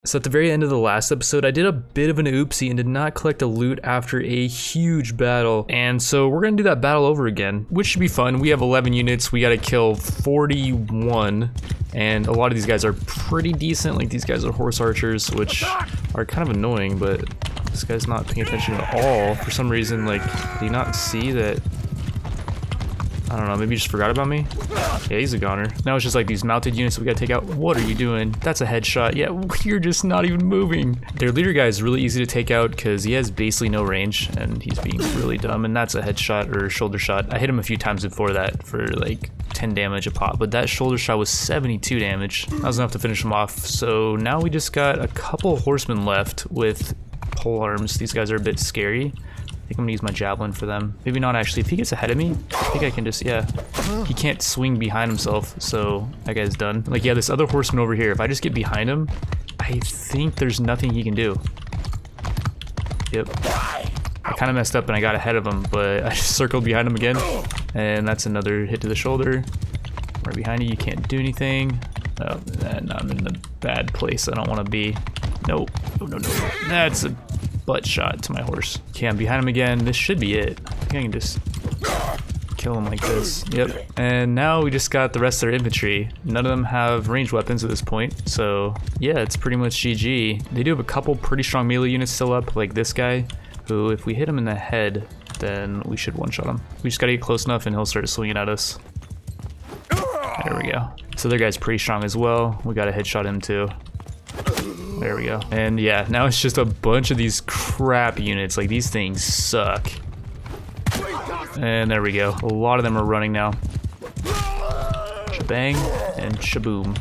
So at the very end of the last episode, I did a bit of an oopsie and did not collect a loot after a huge battle. And so we're gonna do that battle over again, which should be fun. We have 11 units, we gotta kill 41. And a lot of these guys are pretty decent, like these guys are horse archers, which are kind of annoying, but this guy's not paying attention at all. For some reason, like, did he not see that? I don't know, maybe he just forgot about me? Yeah, he's a goner. Now it's just like these mounted units we gotta take out. What are you doing? That's a headshot. Yeah, you're just not even moving. Their leader guy is really easy to take out because he has basically no range and he's being really dumb, and that's a headshot or shoulder shot. I hit him a few times before that for like 10 damage a pop, but that shoulder shot was 72 damage. That was enough to finish him off. So now we just got a couple horsemen left with pole arms. These guys are a bit scary. I think I'm gonna use my javelin for them. Maybe not actually. If he gets ahead of me, I think I can just, yeah. He can't swing behind himself, so that guy's done. Like, yeah, this other horseman over here, if I just get behind him, I think there's nothing he can do. Yep. I kind of messed up and I got ahead of him, but I just circled behind him again. And that's another hit to the shoulder. Right behind you, you can't do anything. Oh, and I'm in the bad place I don't want to be. Nope. No, no, no. That's a butt shot to my horse. Okay, I'm behind him again. This should be it. I think I can just kill him like this. Yep. And now we just got the rest of their infantry. None of them have ranged weapons at this point. So yeah, it's pretty much GG. They do have a couple pretty strong melee units still up, like this guy, who if we hit him in the head, then we should one-shot him. We just gotta get close enough and he'll start swinging at us. There we go. So their guy's pretty strong as well. We gotta headshot him too. There we go. And yeah, now it's just a bunch of these crap units. Like, these things suck. And there we go. A lot of them are running now. Shabang and shaboom.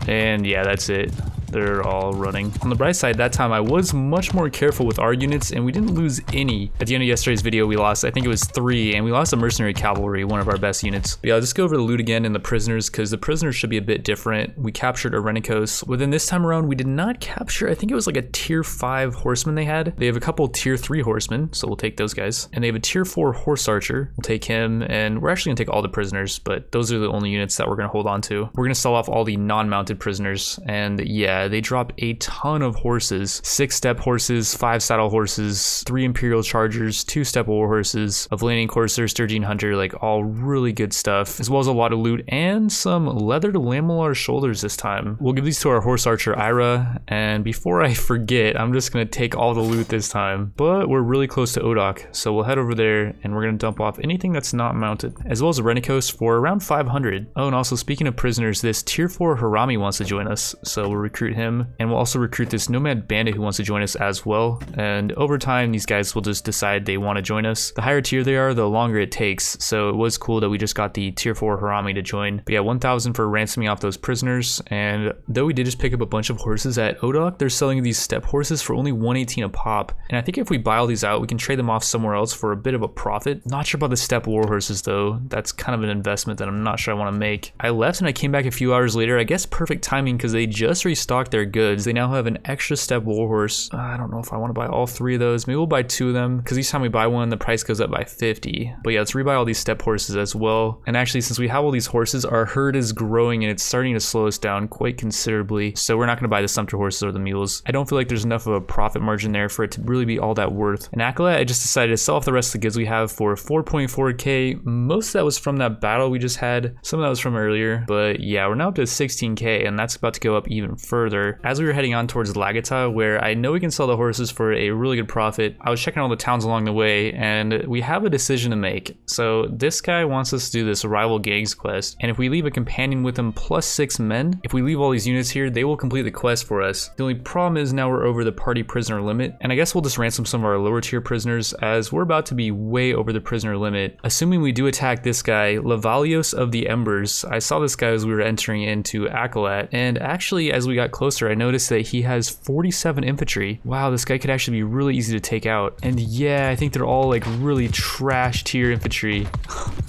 And yeah, that's it. They're all running. On the bright side, that time I was much more careful with our units and we didn't lose any. At the end of yesterday's video, we lost, I think it was 3, and we lost a mercenary cavalry, one of our best units. But yeah, I'll just go over the loot again and the prisoners, because the prisoners should be a bit different. We captured a Renikos. Within this time around, we did not capture, I think it was like a tier 5 horseman they had. They have a couple tier 3 horsemen, so we'll take those guys. And they have a tier 4 horse archer. We'll take him, and we're actually gonna take all the prisoners, but those are the only units that we're gonna hold on to. We're gonna sell off all the non-mounted prisoners, and yeah, they drop a ton of horses. 6 step horses, 5 saddle horses, 3 imperial chargers, 2 steppe war horses, a Valenian courser, Sturgeon hunter, like all really good stuff, as well as a lot of loot and some leathered lamellar shoulders this time. We'll give these to our horse archer Ira, and before I forget, I'm just gonna take all the loot this time. But we're really close to Odok, so we'll head over there and we're gonna dump off anything that's not mounted, as well as a Renikos for around 500. Oh, and also speaking of prisoners, this tier 4 Harami wants to join us, so we'll recruit him. And we'll also recruit this nomad bandit who wants to join us as well. And over time, these guys will just decide they want to join us. The higher tier they are, the longer it takes. So it was cool that we just got the tier 4 Harami to join. But yeah, 1,000 for ransoming off those prisoners. And though we did just pick up a bunch of horses at Odok, they're selling these steppe horses for only 118 a pop. And I think if we buy all these out, we can trade them off somewhere else for a bit of a profit. Not sure about the steppe war horses though. That's kind of an investment that I'm not sure I want to make. I left and I came back a few hours later. I guess perfect timing because they just restocked their goods. They now have an extra steppe warhorse. I don't know if I want to buy all 3 of those. Maybe we'll buy 2 of them because each time we buy one, the price goes up by 50. But yeah, let's rebuy all these steppe horses as well. And actually, since we have all these horses, our herd is growing and it's starting to slow us down quite considerably. So we're not going to buy the sumpter horses or the mules. I don't feel like there's enough of a profit margin there for it to really be all that worth. In Acolyte, I just decided to sell off the rest of the goods we have for 4.4k. Most of that was from that battle we just had. Some of that was from earlier. But yeah, we're now up to 16k and that's about to go up even further. As we were heading on towards Lagata, where I know we can sell the horses for a really good profit, I was checking all the towns along the way and we have a decision to make. So this guy wants us to do this rival gangs quest, and if we leave a companion with him plus 6 men, if we leave all these units here, they will complete the quest for us. The only problem is now we're over the party prisoner limit, and I guess we'll just ransom some of our lower tier prisoners as we're about to be way over the prisoner limit. Assuming we do attack this guy, Lavalios of the Embers. I saw this guy as we were entering into Acolyte, and actually as we got closer I noticed that he has 47 infantry. Wow, this guy could actually be really easy to take out. And yeah, I think they're all like really trash tier infantry.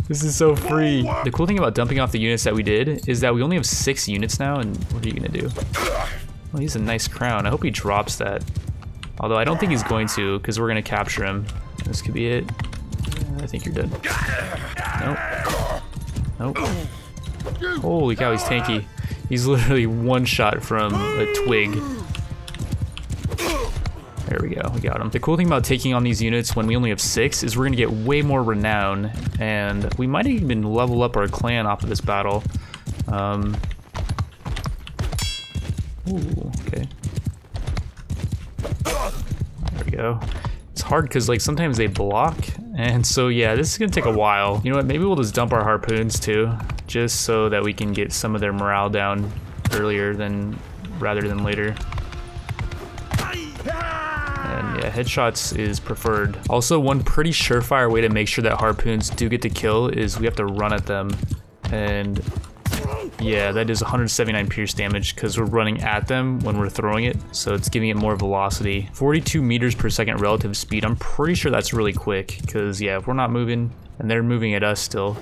This is so free. The cool thing about dumping off the units that we did is that we only have 6 units now, and what are you gonna do? Well, he's a nice crown. I hope he drops that. Although I don't think he's going to, because we're going to capture him. This could be it. I think you're dead. Nope. Nope. Holy cow, he's tanky. He's literally one shot from a twig. There we go, we got him. The cool thing about taking on these units when we only have 6 is we're gonna get way more renown, and we might even level up our clan off of this battle. Ooh, okay. There we go. It's hard because like sometimes they block, and so yeah, this is gonna take a while. You know what, maybe we'll just dump our harpoons too, just so that we can get some of their morale down earlier rather than later. And yeah, headshots is preferred. Also, one pretty surefire way to make sure that harpoons do get to kill is we have to run at them. And yeah, that is 179 pierce damage because we're running at them when we're throwing it. So it's giving it more velocity. 42 meters per second relative speed. I'm pretty sure that's really quick because yeah, if we're not moving and they're moving at us still.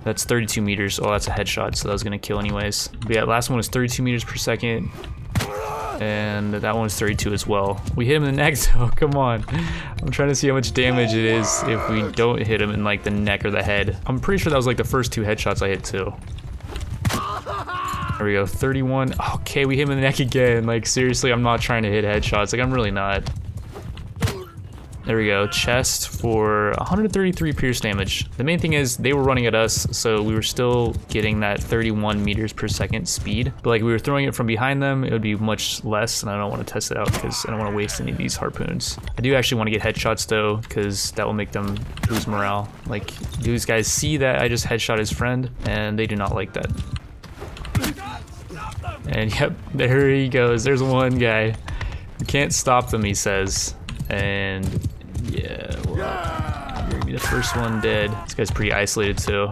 That's 32 meters. Oh, that's a headshot, so that was gonna kill anyways. But yeah, last one was 32 meters per second. And that one's 32 as well. We hit him in the neck though, come on. I'm trying to see how much damage it is if we don't hit him in like the neck or the head. I'm pretty sure that was like the first 2 headshots I hit too. There we go, 31. Okay, we hit him in the neck again. Like seriously, I'm not trying to hit headshots. Like I'm really not. There we go, chest for 133 pierce damage. The main thing is they were running at us, so we were still getting that 31 meters per second speed. But like we were throwing it from behind them, it would be much less, and I don't want to test it out because I don't want to waste any of these harpoons. I do actually want to get headshots though, because that will make them lose morale. Like, these guys see that I just headshot his friend, and they do not like that. And yep, there he goes. There's one guy. You can't stop them, he says. And yeah, well, you're gonna be the first one dead. This guy's pretty isolated too.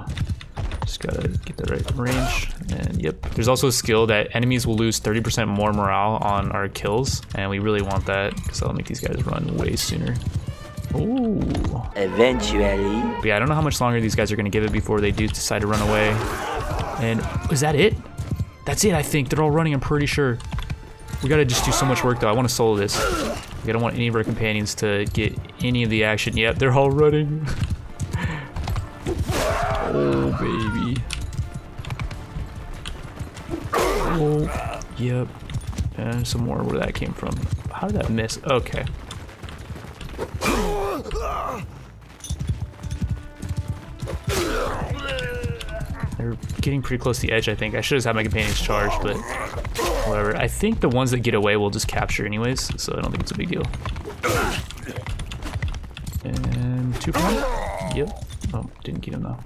Just gotta get the right range. And yep. There's also a skill that enemies will lose 30% more morale on our kills. And we really want that because that'll make these guys run way sooner. Ooh. Eventually. But yeah, I don't know how much longer these guys are gonna give it before they do decide to run away. And is that it? That's it, I think. They're all running, I'm pretty sure. We gotta just do so much work though. I wanna solo this. I don't want any of our companions to get any of the action. Yep, they're all running. Oh, baby. Oh, yep. And some more where that came from. How did that miss? Okay. They're getting pretty close to the edge, I think. I should have had my companions charged, but whatever. I think the ones that get away we'll just capture anyways, so I don't think it's a big deal. And 2 from him? Yep. Oh, didn't get him though.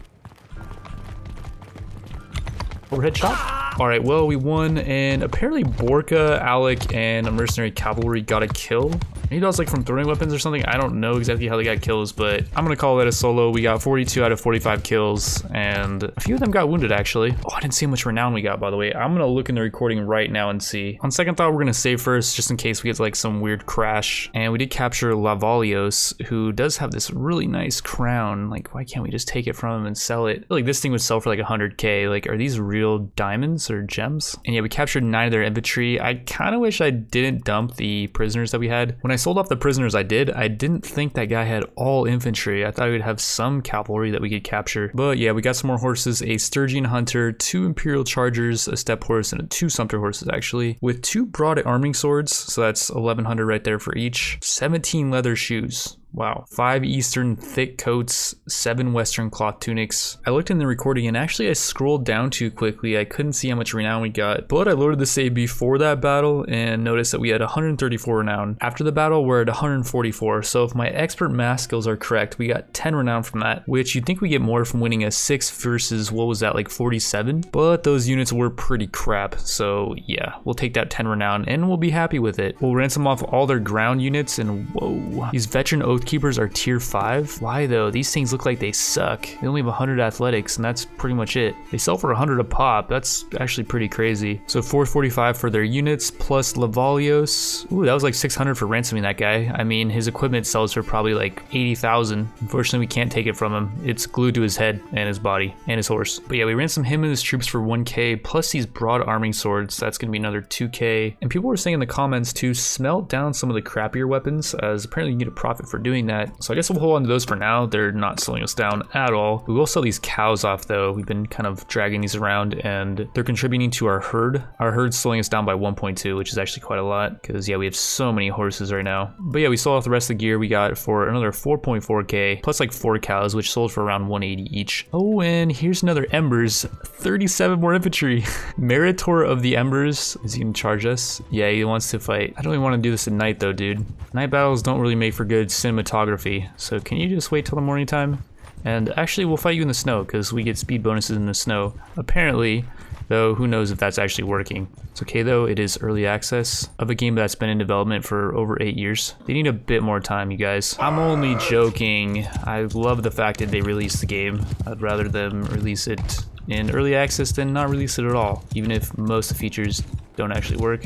Overhead shot? Alright, well, we won, and apparently Borka, Alec, and a mercenary cavalry got a kill. Maybe that was like from throwing weapons or something. I don't know exactly how they got kills, but I'm gonna call that a solo. We got 42 out of 45 kills, and a few of them got wounded actually. Oh, I didn't see how much renown we got, by the way. I'm gonna look in the recording right now and see. On second thought, we're gonna save first, just in case we get like some weird crash. And we did capture Lavalios, who does have this really nice crown. Like, why can't we just take it from him and sell it? I feel like this thing would sell for like 100K. Like, are these real diamonds or gems? And yeah, we captured 9 of their infantry. I kind of wish I didn't dump the prisoners that we had. When I sold off the prisoners I didn't think that guy had all infantry. I thought he would have some cavalry that we could capture. But yeah, we got some more horses, a Sturgian hunter, 2 imperial chargers, a steppe horse, and 2 sumpter horses actually, with 2 broad arming swords, so that's 1100 right there for each. 17 leather shoes. Wow. 5 eastern thick coats, 7 western cloth tunics. I looked in the recording and actually I scrolled down too quickly. I couldn't see how much renown we got, but I loaded the save before that battle and noticed that we had 134 renown. After the battle, we're at 144. So if my expert math skills are correct, we got 10 renown from that, which you'd think we get more from winning a 6 versus, what was that, like 47? But those units were pretty crap. So yeah, we'll take that 10 renown and we'll be happy with it. We'll ransom off all their ground units, and whoa, these veteran Oathkeepers are tier 5. Why though? These things look like they suck. They only have 100 athletics and that's pretty much it. They sell for 100 a pop. That's actually pretty crazy. So 445 for their units plus Lavalios. Ooh, that was like 600 for ransoming that guy. I mean, his equipment sells for probably like 80,000. Unfortunately, we can't take it from him. It's glued to his head and his body and his horse. But yeah, we ransomed him and his troops for 1k plus these broad arming swords. That's gonna be another 2k. And people were saying in the comments to smelt down some of the crappier weapons, as apparently you get a profit for doing that. So I guess we'll hold on to those for now. They're not slowing us down at all. We will sell these cows off though. We've been kind of dragging these around and they're contributing to our herd. Our herd's slowing us down by 1.2, which is actually quite a lot because yeah, we have so many horses right now. But yeah, we sold off the rest of the gear we got for another 4.4k plus like 4 cows, which sold for around 180 each. Oh, and here's another Embers, 37 more infantry. Meritor of the Embers, is he gonna charge us? Yeah, he wants to fight. I don't even want to do this at night though, dude. Night battles don't really make for good cinematography, so can you just wait till the morning time? And actually we'll fight you in the snow because we get speed bonuses in the snow. Apparently, though, who knows if that's actually working. It's okay though, it is early access of a game that's been in development for over 8 years. They need a bit more time, you guys. I'm only joking. I love the fact that they released the game. I'd rather them release it in early access than not release it at all, even if most of the features don't actually work.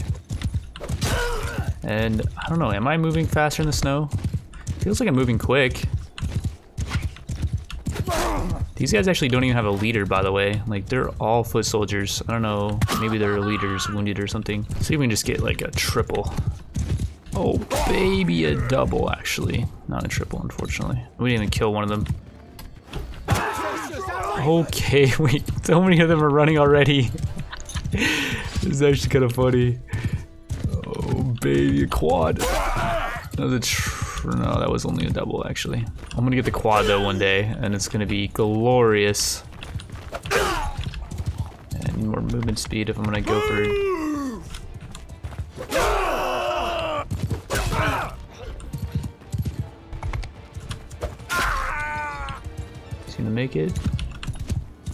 And I don't know, am I moving faster in the snow? Feels like I'm moving quick. These guys actually don't even have a leader, by the way. Like, they're all foot soldiers. I don't know, maybe their leader's wounded or something. See if we can just get like a triple. Oh baby, a double actually. Not a triple, unfortunately. We didn't even kill one of them. Okay, wait, so many of them are running already. This is actually kind of funny. Oh baby, a quad. No, that was only a double actually. I'm gonna get the quad though one day, and it's gonna be glorious. And I need more movement speed if I'm gonna go for. Is he gonna make it?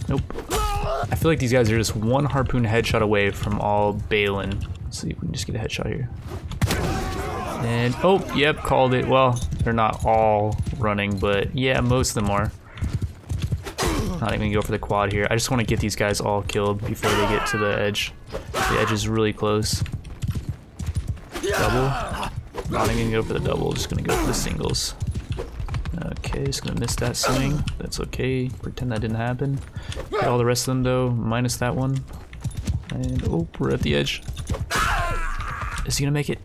Nope. I feel like these guys are just one harpoon headshot away from all Balin. Let's see if we can just get a headshot here. And, oh, yep, called it. Well, they're not all running, but yeah, most of them are. Not even gonna go for the quad here. I just want to get these guys all killed before they get to the edge. The edge is really close. Double. Not even gonna go for the double, just gonna go for the singles. Okay, just gonna miss that swing. That's okay. Pretend that didn't happen. Get all the rest of them though, minus that one. And, oh, we're at the edge. Is he gonna make it?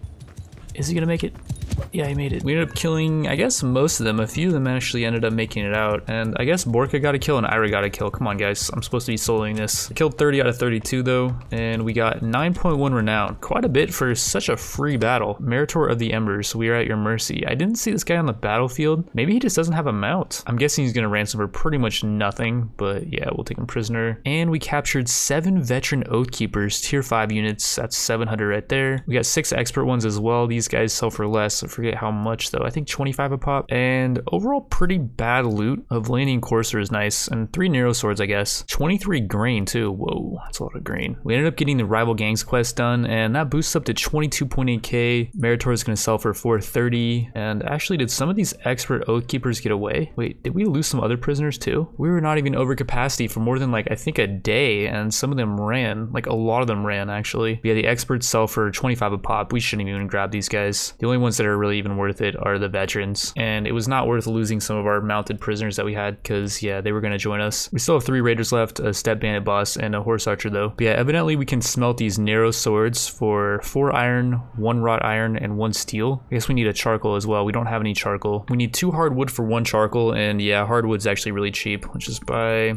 Is he gonna make it? Yeah, he made it. We ended up killing, I guess, most of them. A few of them actually ended up making it out. And I guess Borka got a kill and Ira got a kill. Come on, guys. I'm supposed to be soloing this. I killed 30 out of 32, though. And we got 9.1 renown. Quite a bit for such a free battle. Meritor of the Embers, we are at your mercy. I didn't see this guy on the battlefield. Maybe he just doesn't have a mount. I'm guessing he's gonna ransom for pretty much nothing. But yeah, we'll take him prisoner. And we captured 7 veteran Oathkeepers, tier 5 units. That's 700 right there. We got 6 expert ones as well. These guys sell for less. I forget how much though. I think 25 a pop. And overall pretty bad loot. A Valenian Courser is nice. And 3 Nero swords, I guess. 23 grain too. Whoa, that's a lot of grain. We ended up getting the rival gangs quest done, and that boosts up to 22.8k. Meritor is going to sell for 430. And actually, did some of these expert Oathkeepers get away? Wait, did we lose some other prisoners too? We were not even over capacity for more than like, I think a day, and some of them ran. Like a lot of them ran actually. But yeah, the experts sell for 25 a pop. We shouldn't even grab these guys. The only ones that are really even worth it are the veterans, and it was not worth losing some of our mounted prisoners that we had because yeah, they were going to join us. We still have 3 raiders left, a step bandit boss, and a horse archer though. But yeah, evidently we can smelt these narrow swords for 4 iron, 1 wrought iron, and 1 steel. I guess we need a charcoal as well. We don't have any charcoal. We need 2 hardwood for 1 charcoal, and yeah, hardwood's actually really cheap. Let's just buy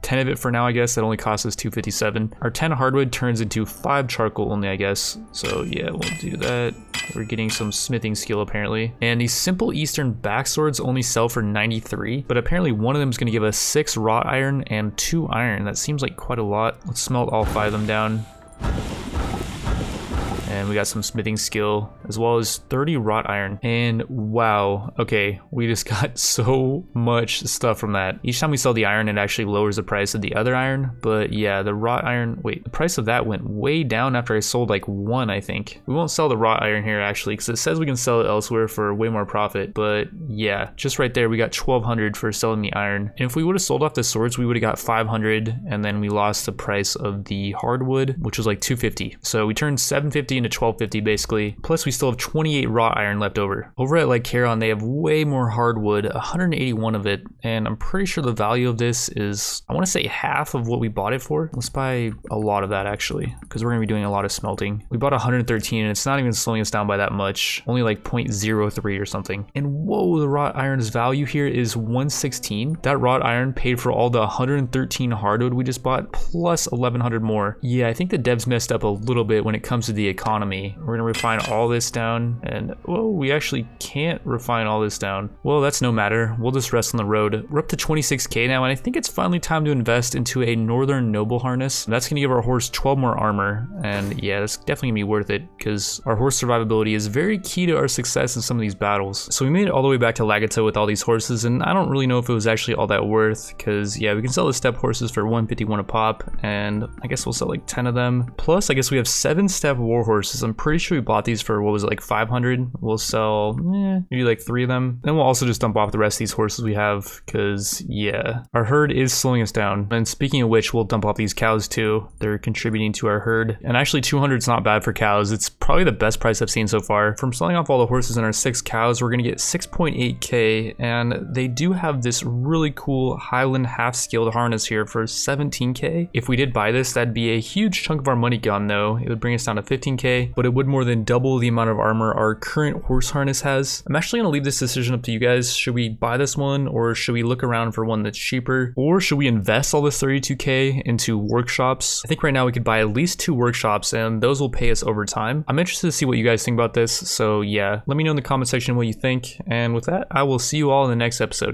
10 of it for now, I guess. That only costs us 257. Our 10 hardwood turns into 5 charcoal only, I guess. So yeah, we'll do that. We're getting some smithing skill apparently. And these simple eastern backswords only sell for 93, but apparently one of them is going to give us 6 wrought iron and 2 iron. That seems like quite a lot. Let's smelt all 5 of them down. And and we got some smithing skill as well as 30 wrought iron. And wow, okay, we just got so much stuff from that. Each time we sell the iron, it actually lowers the price of the other iron. But yeah, the wrought iron, wait, the price of that went way down after I sold like one, I think. We won't sell the wrought iron here actually because it says we can sell it elsewhere for way more profit. But yeah, just right there we got 1200 for selling the iron. And if we would have sold off the swords, we would have got 500, and then we lost the price of the hardwood, which was like 250. So we turned 750 into 1250 basically. Plus we still have 28 wrought iron left over. Over at like Charon, they have way more hardwood, 181 of it, and I'm pretty sure the value of this is, I want to say half of what we bought it for. Let's buy a lot of that actually, because we're gonna be doing a lot of smelting. We bought 113 and it's not even slowing us down by that much, only like 0.03 or something. And whoa, the wrought iron's value here is 116. That wrought iron paid for all the 113 hardwood we just bought plus 1100 more. Yeah, I think the devs messed up a little bit when it comes to the economy. We're gonna refine all this down, and whoa, we actually can't refine all this down. Well, that's no matter. We'll just rest on the road. We're up to 26k now, and I think it's finally time to invest into a northern noble harness. That's gonna give our horse 12 more armor, and yeah, that's definitely gonna be worth it because our horse survivability is very key to our success in some of these battles. So we made it all the way back to Lagata with all these horses, and I don't really know if it was actually all that worth because yeah, we can sell the steppe horses for 151 a pop, and I guess we'll sell like 10 of them. Plus, I guess we have 7 steppe war horses. I'm pretty sure we bought these for, what was it, like 500? We'll sell maybe like 3 of them. Then we'll also just dump off the rest of these horses we have because yeah, our herd is slowing us down. And speaking of which, we'll dump off these cows too. They're contributing to our herd. And actually 200 is not bad for cows. It's probably the best price I've seen so far. From selling off all the horses and our 6 cows, we're gonna get 6.8k, and they do have this really cool Highland half-skilled harness here for 17k. If we did buy this, that'd be a huge chunk of our money gone though. It would bring us down to 15k, but it would more than double the amount of armor our current horse harness has. I'm actually gonna leave this decision up to you guys. Should we buy this one, or should we look around for one that's cheaper? Or should we invest all this 32k into workshops? I think right now we could buy at least 2 workshops, and those will pay us over time. I'm interested to see what you guys think about this, so yeah, let me know in the comment section what you think, and with that, I will see you all in the next episode.